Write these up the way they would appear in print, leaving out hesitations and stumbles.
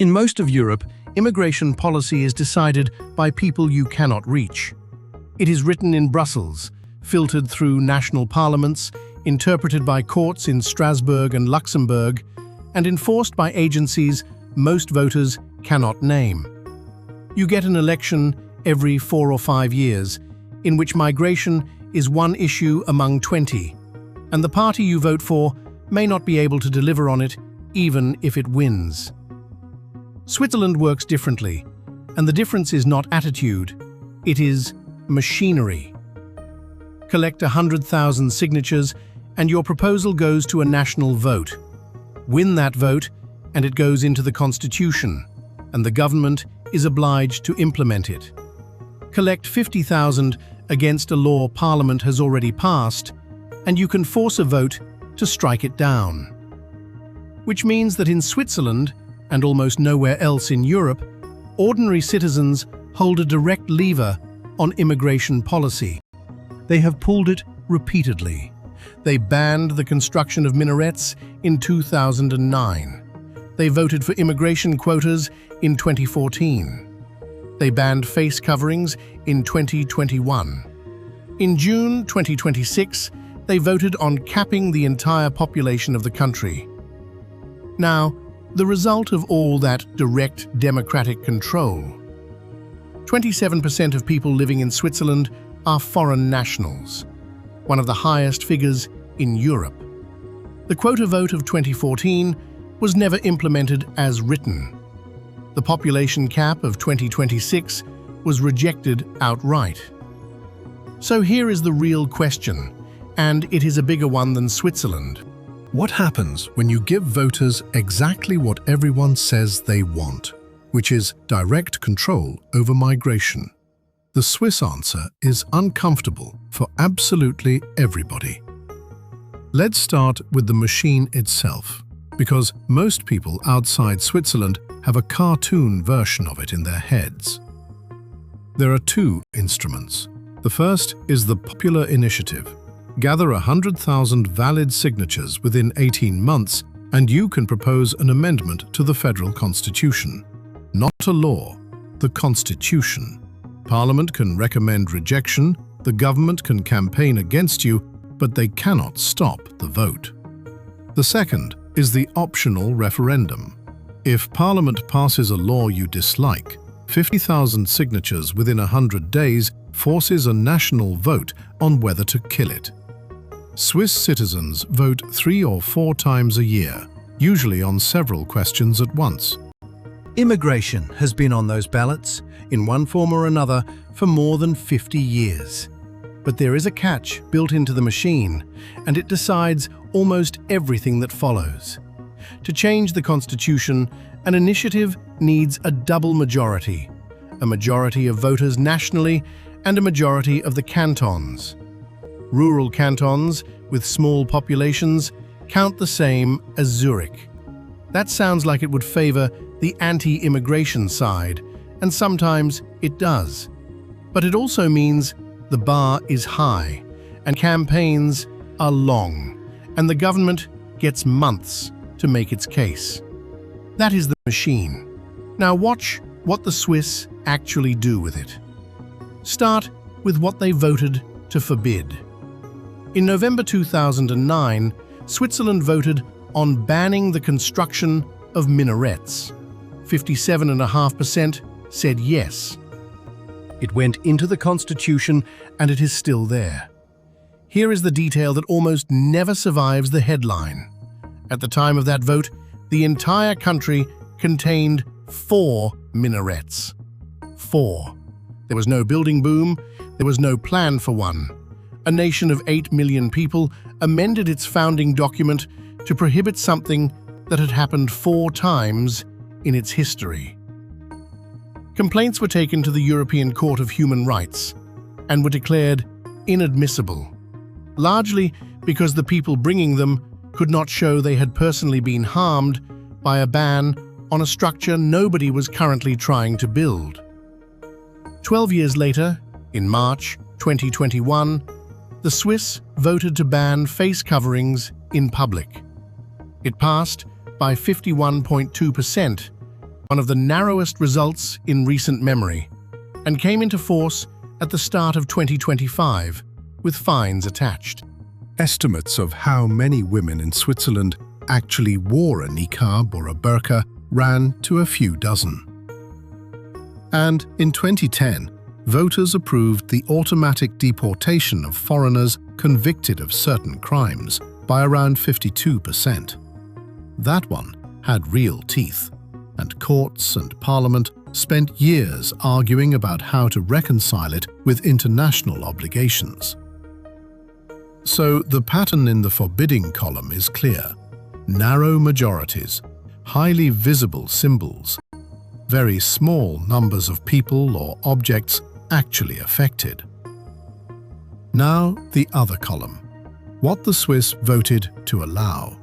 In most of Europe, immigration policy is decided by people you cannot reach. It is written in Brussels, filtered through national parliaments, interpreted by courts in Strasbourg and Luxembourg, and enforced by agencies most voters cannot name. You get an election every 4 or 5 years, in which migration is one issue among 20, and the party you vote for may not be able to deliver on it, even if it wins. Switzerland works differently, and the difference is not attitude, it is machinery. Collect 100,000 signatures, and your proposal goes to a national vote. Win that vote, and it goes into the constitution, and the government is obliged to implement it. Collect 50,000 against a law Parliament has already passed, and you can force a vote to strike it down. Which means that in Switzerland, and almost nowhere else in Europe, ordinary citizens hold a direct lever on immigration policy. They have pulled it repeatedly. They banned the construction of minarets in 2009. They voted for immigration quotas in 2014. They banned face coverings in 2021. In June 2026, they voted on capping the entire population of the country. Now, the result of all that direct democratic control. 27% of people living in Switzerland are foreign nationals, one of the highest figures in Europe. The quota vote of 2014 was never implemented as written. The population cap of 2026 was rejected outright. So here is the real question, and it is a bigger one than Switzerland. What happens when you give voters exactly what everyone says they want, which is direct control over migration? The Swiss answer is uncomfortable for absolutely everybody. Let's start with the machine itself, because most people outside Switzerland have a cartoon version of it in their heads. There are two instruments. The first is the popular initiative. Gather 100,000 valid signatures within 18 months, and you can propose an amendment to the federal constitution. Not a law, the constitution. Parliament can recommend rejection, the government can campaign against you, but they cannot stop the vote. The second is the optional referendum. If Parliament passes a law you dislike, 50,000 signatures within 100 days forces a national vote on whether to kill it. Swiss citizens vote 3 or 4 times a year, usually on several questions at once. Immigration has been on those ballots, in one form or another, for more than 50 years. But there is a catch built into the machine, and it decides almost everything that follows. To change the constitution, an initiative needs a double majority, a majority of voters nationally and a majority of the cantons. Rural cantons, with small populations, count the same as Zurich. That sounds like it would favor the anti-immigration side, and sometimes it does. But it also means the bar is high, and campaigns are long, and the government gets months to make its case. That is the machine. Now watch what the Swiss actually do with it. Start with what they voted to forbid. In November 2009, Switzerland voted on banning the construction of minarets. 57.5% said yes. It went into the constitution, and it is still there. Here is the detail that almost never survives the headline. At the time of that vote, the entire country contained 4 minarets. 4. There was no building boom, there was no plan for one. A nation of 8 million people amended its founding document to prohibit something that had happened 4 times in its history. Complaints were taken to the European Court of Human Rights and were declared inadmissible, largely because the people bringing them could not show they had personally been harmed by a ban on a structure nobody was currently trying to build. 12 years later, in March 2021, the Swiss voted to ban face coverings in public. It passed by 51.2%, one of the narrowest results in recent memory, and came into force at the start of 2025, with fines attached. Estimates of how many women in Switzerland actually wore a niqab or a burqa ran to a few dozen. And in 2010, voters approved the automatic deportation of foreigners convicted of certain crimes by around 52%. That one had real teeth, and courts and parliament spent years arguing about how to reconcile it with international obligations. So the pattern in the forbidding column is clear. Narrow majorities, highly visible symbols, very small numbers of people or objects actually affected. Now the other column, what the Swiss voted to allow.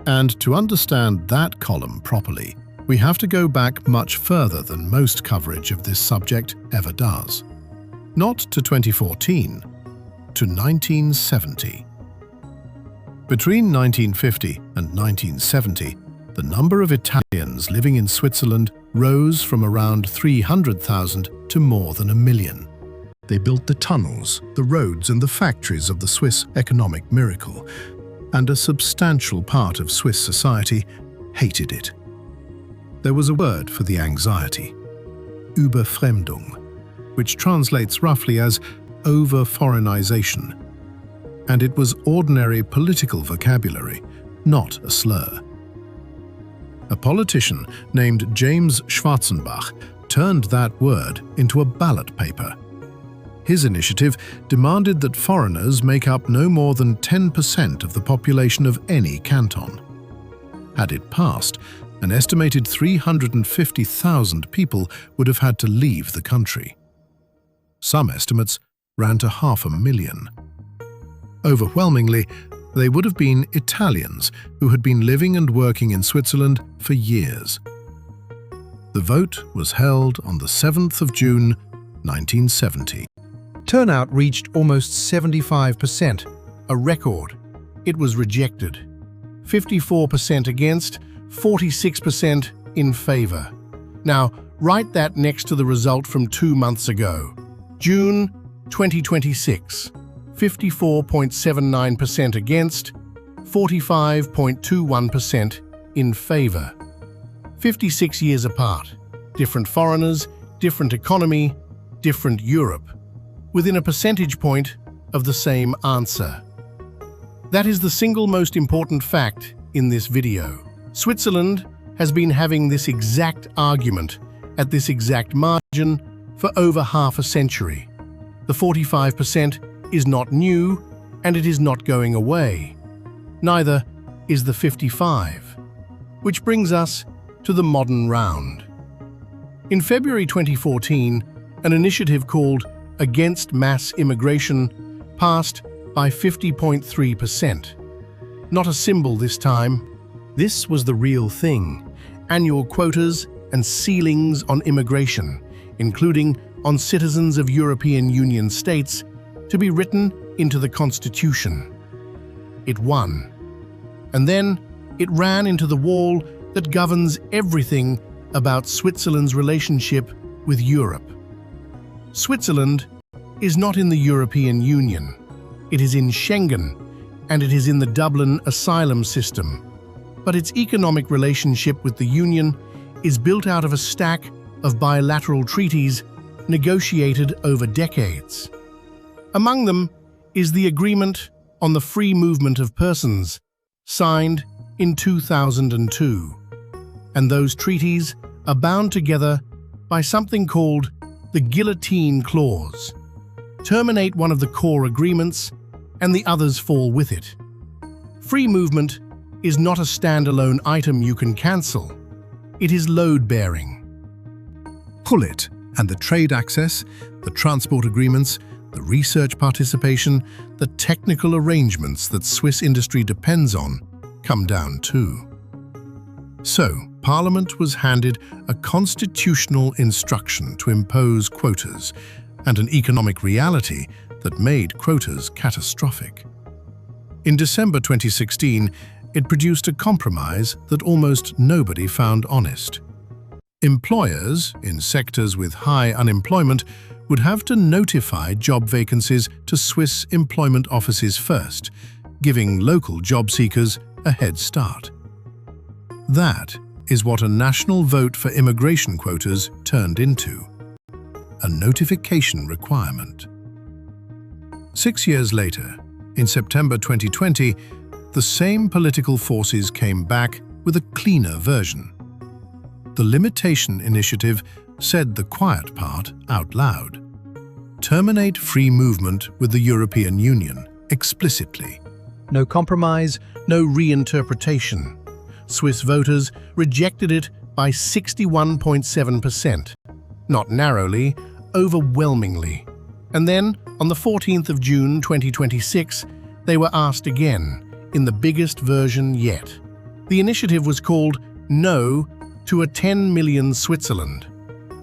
And to understand that column properly, we have to go back much further than most coverage of this subject ever does. Not to 2014, to 1970. Between 1950 and 1970, the number of Italians living in Switzerland rose from around 300,000 to more than 1 million. They built the tunnels, the roads and the factories of the Swiss economic miracle, and a substantial part of Swiss society hated it. There was a word for the anxiety, Überfremdung, which translates roughly as over-foreignization, and it was ordinary political vocabulary, not a slur. A politician named James Schwarzenbach turned that word into a ballot paper. His initiative demanded that foreigners make up no more than 10% of the population of any canton. Had it passed, an estimated 350,000 people would have had to leave the country. Some estimates ran to 500,000. Overwhelmingly, they would have been Italians who had been living and working in Switzerland for years. The vote was held on the 7th of June, 1970. Turnout reached almost 75%, a record. It was rejected. 54% against, 46% in favor. Now, write that next to the result from 2 months ago. June 2026, 54.79% against, 45.21% in favor. 56 years apart, different foreigners, different economy, different Europe, within a percentage point of the same answer. That is the single most important fact in this video. Switzerland has been having this exact argument at this exact margin for over half a century. The 45% is not new, and it is not going away. Neither is the 55. Which brings us to the modern round. In February 2014, an initiative called Against Mass Immigration passed by 50.3%. Not a symbol this time. This was the real thing. Annual quotas and ceilings on immigration, including on citizens of European Union states, to be written into the Constitution. It won. And then it ran into the wall that governs everything about Switzerland's relationship with Europe. Switzerland is not in the European Union. It is in Schengen, and it is in the Dublin asylum system. But its economic relationship with the Union is built out of a stack of bilateral treaties negotiated over decades. Among them is the Agreement on the Free Movement of Persons, signed in 2002. And those treaties are bound together by something called the Guillotine Clause. Terminate one of the core agreements, and the others fall with it. Free movement is not a standalone item you can cancel. It is load-bearing. Pull it, and the trade access, the transport agreements, the research participation, the technical arrangements that Swiss industry depends on come down too. So, Parliament was handed a constitutional instruction to impose quotas and an economic reality that made quotas catastrophic. In December 2016, it produced a compromise that almost nobody found honest. Employers, in sectors with high unemployment, would have to notify job vacancies to Swiss employment offices first, giving local job seekers a head start. That is what a national vote for immigration quotas turned into: a notification requirement. 6 years later, in September 2020, the same political forces came back with a cleaner version. The Limitation Initiative said the quiet part out loud: terminate free movement with the European Union explicitly. No compromise, no reinterpretation. Swiss voters rejected it by 61.7%. Not narrowly, overwhelmingly. And then, on the 14th of June 2026, they were asked again, in the biggest version yet. The initiative was called No to a 10 million Switzerland.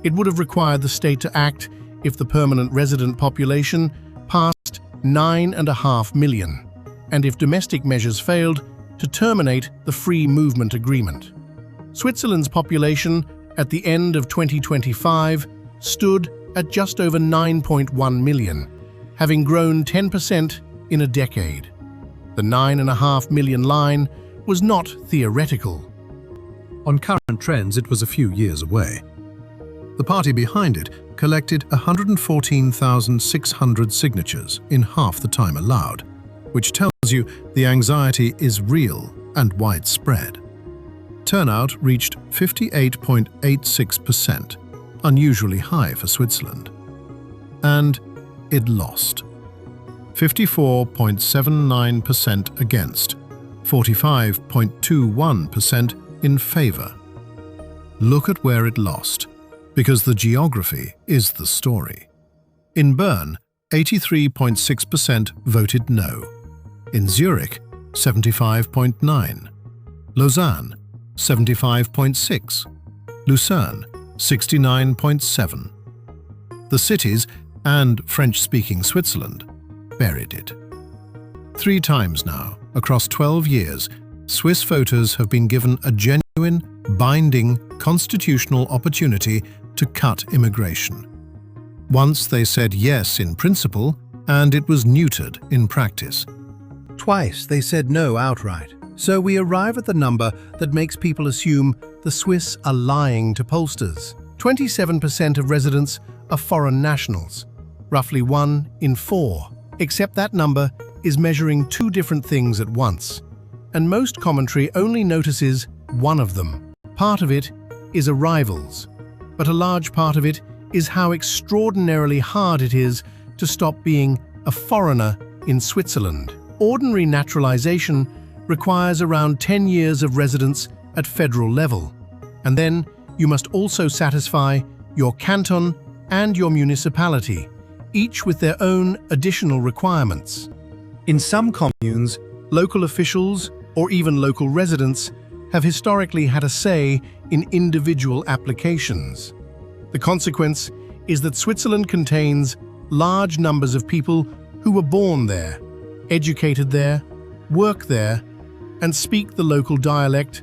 It would have required the state to act if the permanent resident population passed 9.5 million, and if domestic measures failed, to terminate the free movement agreement. Switzerland's population at the end of 2025 stood at just over 9.1 million, having grown 10% in a decade. The 9.5 million line was not theoretical. On current trends, it was a few years away. The party behind it collected 114,600 signatures in half the time allowed, which tells you the anxiety is real and widespread. Turnout reached 58.86%, unusually high for Switzerland. And it lost. 54.79% against, 45.21% in favor. Look at where it lost, because the geography is the story. In Bern, 83.6% voted no. In Zurich, 75.9%. Lausanne, 75.6%. Lucerne, 69.7%. The cities and French-speaking Switzerland buried it. 3 times now, across 12 years, Swiss voters have been given a genuine, binding, constitutional opportunity to cut immigration. Once they said yes in principle, and it was neutered in practice. Twice they said no outright. So we arrive at the number that makes people assume the Swiss are lying to pollsters. 27% of residents are foreign nationals, roughly 1 in 4. Except that number is measuring 2 different things at once, and most commentary only notices one of them. Part of it is arrivals, but a large part of it is how extraordinarily hard it is to stop being a foreigner in Switzerland. Ordinary naturalization requires around 10 years of residence at federal level, and then you must also satisfy your canton and your municipality, each with their own additional requirements. In some communes, local officials or even local residents have historically had a say in individual applications. The consequence is that Switzerland contains large numbers of people who were born there, educated there, work there, and speak the local dialect,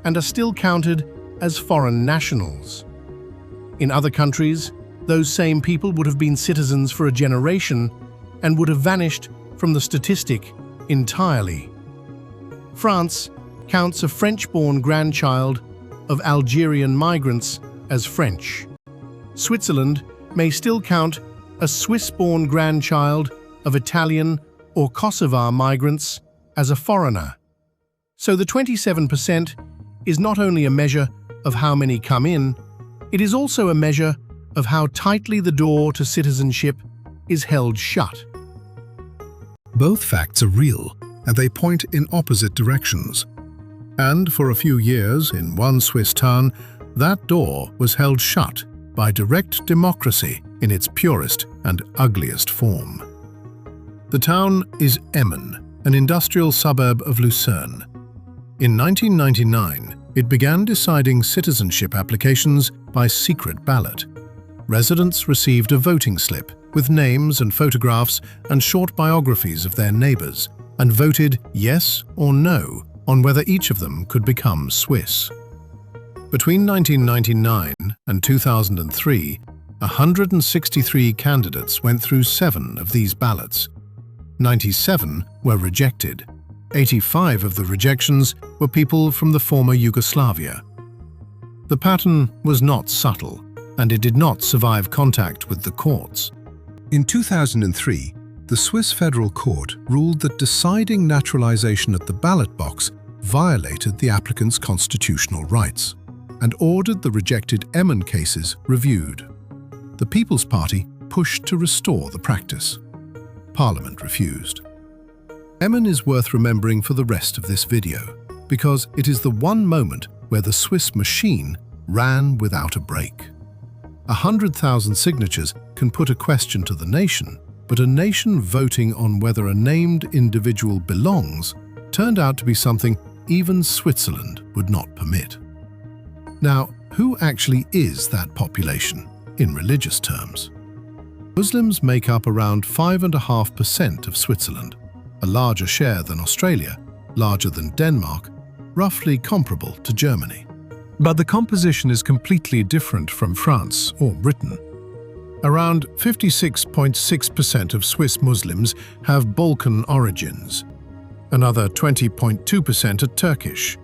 and are still counted as foreign nationals. In other countries, those same people would have been citizens for a generation and would have vanished from the statistic entirely. France counts a French-born grandchild of Algerian migrants as French. Switzerland may still count a Swiss-born grandchild of Italian or Kosovar migrants as a foreigner. So the 27% is not only a measure of how many come in, it is also a measure of how tightly the door to citizenship is held shut. Both facts are real, and they point in opposite directions. And for a few years, in one Swiss town, that door was held shut by direct democracy in its purest and ugliest form. The town is Emmen, an industrial suburb of Lucerne. In 1999, it began deciding citizenship applications by secret ballot. Residents received a voting slip with names and photographs and short biographies of their neighbors, and voted yes or no on whether each of them could become Swiss. Between 1999 and 2003, 163 candidates went through 7 of these ballots. 97 were rejected. 85 of the rejections were people from the former Yugoslavia. The pattern was not subtle, and it did not survive contact with the courts. In 2003, the Swiss Federal Court ruled that deciding naturalization at the ballot box violated the applicant's constitutional rights and ordered the rejected Emmen cases reviewed. The People's Party pushed to restore the practice. Parliament refused. Emmen is worth remembering for the rest of this video because it is the one moment where the Swiss machine ran without a break. 100,000 signatures can put a question to the nation, but a nation voting on whether a named individual belongs turned out to be something even Switzerland would not permit. Now, who actually is that population in religious terms? Muslims make up around 5.5% of Switzerland, a larger share than Australia, larger than Denmark, roughly comparable to Germany. But the composition is completely different from France or Britain. Around 56.6% of Swiss Muslims have Balkan origins. Another 20.2% are Turkish.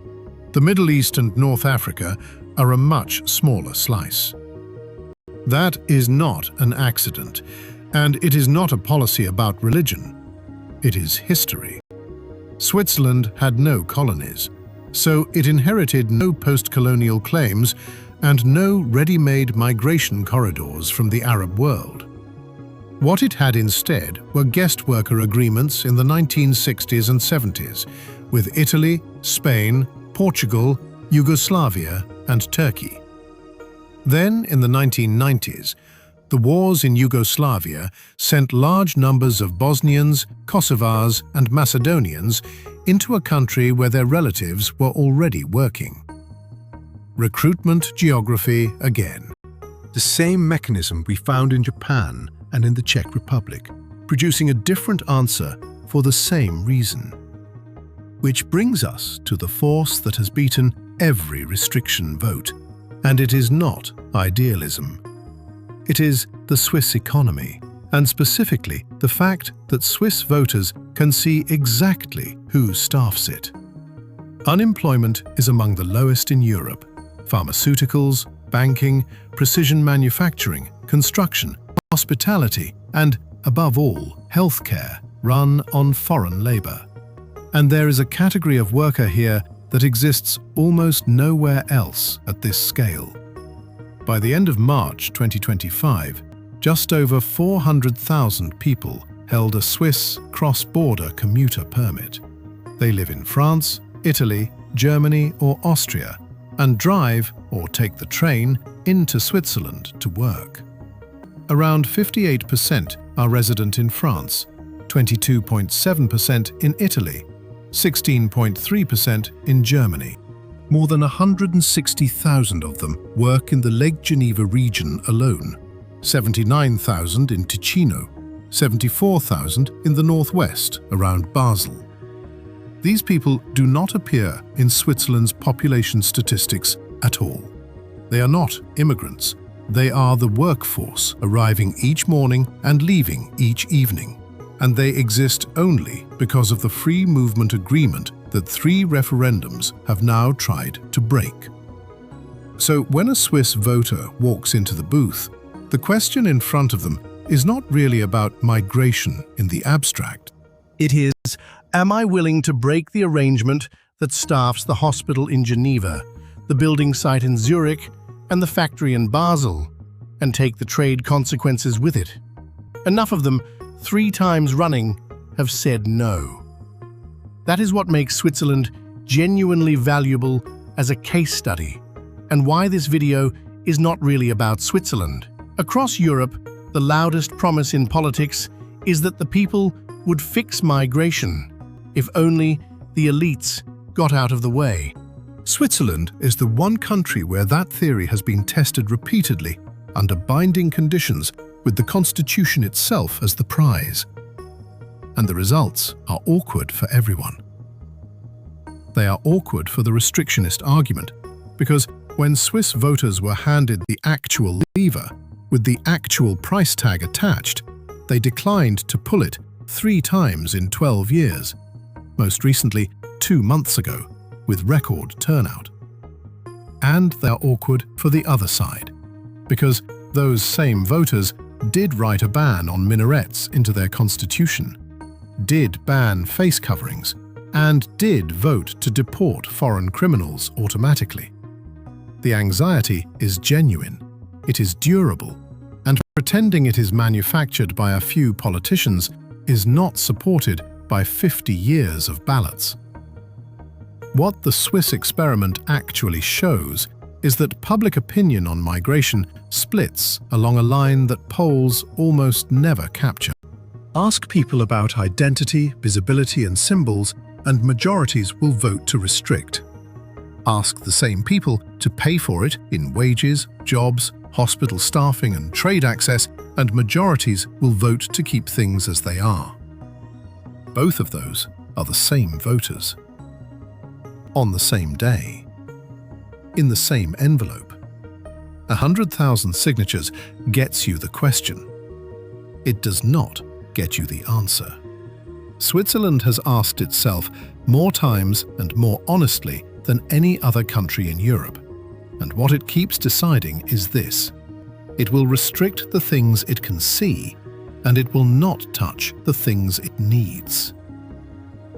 The Middle East and North Africa are a much smaller slice. That is not an accident, and it is not a policy about religion. It is history. Switzerland had no colonies, so it inherited no post-colonial claims and no ready-made migration corridors from the Arab world. What it had instead were guest worker agreements in the 1960s and 70s with Italy, Spain, Portugal, Yugoslavia, and Turkey. Then, in the 1990s, the wars in Yugoslavia sent large numbers of Bosnians, Kosovars, and Macedonians into a country where their relatives were already working. Recruitment geography again. The same mechanism we found in Japan and in the Czech Republic, producing a different answer for the same reason. Which brings us to the force that has beaten every restriction vote, and it is not idealism. It is the Swiss economy, and specifically the fact that Swiss voters can see exactly who staffs it. Unemployment is among the lowest in Europe. Pharmaceuticals, banking, precision manufacturing, construction, hospitality, and, above all, healthcare run on foreign labor. And there is a category of worker here that exists almost nowhere else at this scale. By the end of March 2025, just over 400,000 people held a Swiss cross-border commuter permit. They live in France, Italy, Germany, or Austria, and drive or take the train into Switzerland to work. Around 58% are resident in France, 22.7% in Italy, 16.3% in Germany. More than 160,000 of them work in the Lake Geneva region alone, 79,000 in Ticino, 74,000 in the northwest around Basel. These people do not appear in Switzerland's population statistics at all. They are not immigrants. They are the workforce arriving each morning and leaving each evening. And they exist only because of the free movement agreement that 3 referendums have now tried to break. So when a Swiss voter walks into the booth, the question in front of them is not really about migration in the abstract. It is, am I willing to break the arrangement that staffs the hospital in Geneva, the building site in Zurich, and the factory in Basel, and take the trade consequences with it? Enough of them, 3 times running, have said no. That is what makes Switzerland genuinely valuable as a case study, and why this video is not really about Switzerland. Across Europe, the loudest promise in politics is that the people would fix migration, if only the elites got out of the way. Switzerland is the one country where that theory has been tested repeatedly under binding conditions with the constitution itself as the prize. And the results are awkward for everyone. They are awkward for the restrictionist argument because When Swiss voters were handed the actual lever with the actual price tag attached, they declined to pull it 3 times in 12 years, most recently 2 months ago, with record turnout. And they're awkward for the other side, because those same voters did write a ban on minarets into their constitution, did ban face coverings, and did vote to deport foreign criminals automatically. The anxiety is genuine, it is durable, and pretending it is manufactured by a few politicians is not supported by 50 years of ballots. What the Swiss experiment actually shows is that public opinion on migration splits along a line that polls almost never capture. Ask people about identity, visibility, and symbols, and majorities will vote to restrict. Ask the same people to pay for it in wages, jobs, hospital staffing, and trade access, and majorities will vote to keep things as they are. Both of those are the same voters. On the same day. In the same envelope. 100,000 signatures gets you the question. It does not get you the answer. Switzerland has asked itself more times and more honestly than any other country in Europe. And what it keeps deciding is this: it will restrict the things it can see, and it will not touch the things it needs.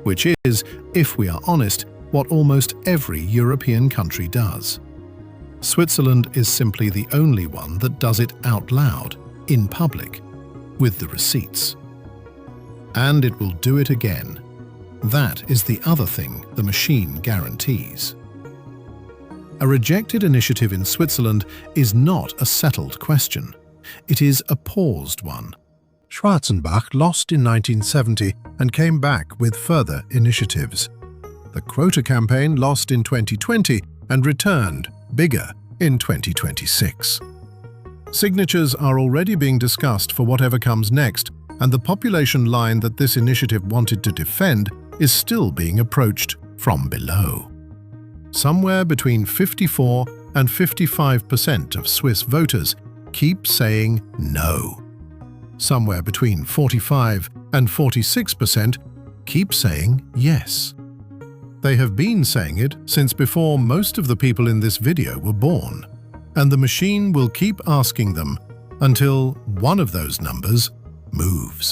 Which is, if we are honest, what almost every European country does. Switzerland is simply the only one that does it out loud, in public, with the receipts. And it will do it again. That is the other thing the machine guarantees. A rejected initiative in Switzerland is not a settled question. It is a paused one. Schwarzenbach lost in 1970 and came back with further initiatives. The quota campaign lost in 2020 and returned, bigger, in 2026. Signatures are already being discussed for whatever comes next, and the population line that this initiative wanted to defend is still being approached from below. Somewhere between 54 and 55% of Swiss voters keep saying no. Somewhere between 45 and 46% keep saying yes. They have been saying it since before most of the people in this video were born, and the machine will keep asking them until one of those numbers moves.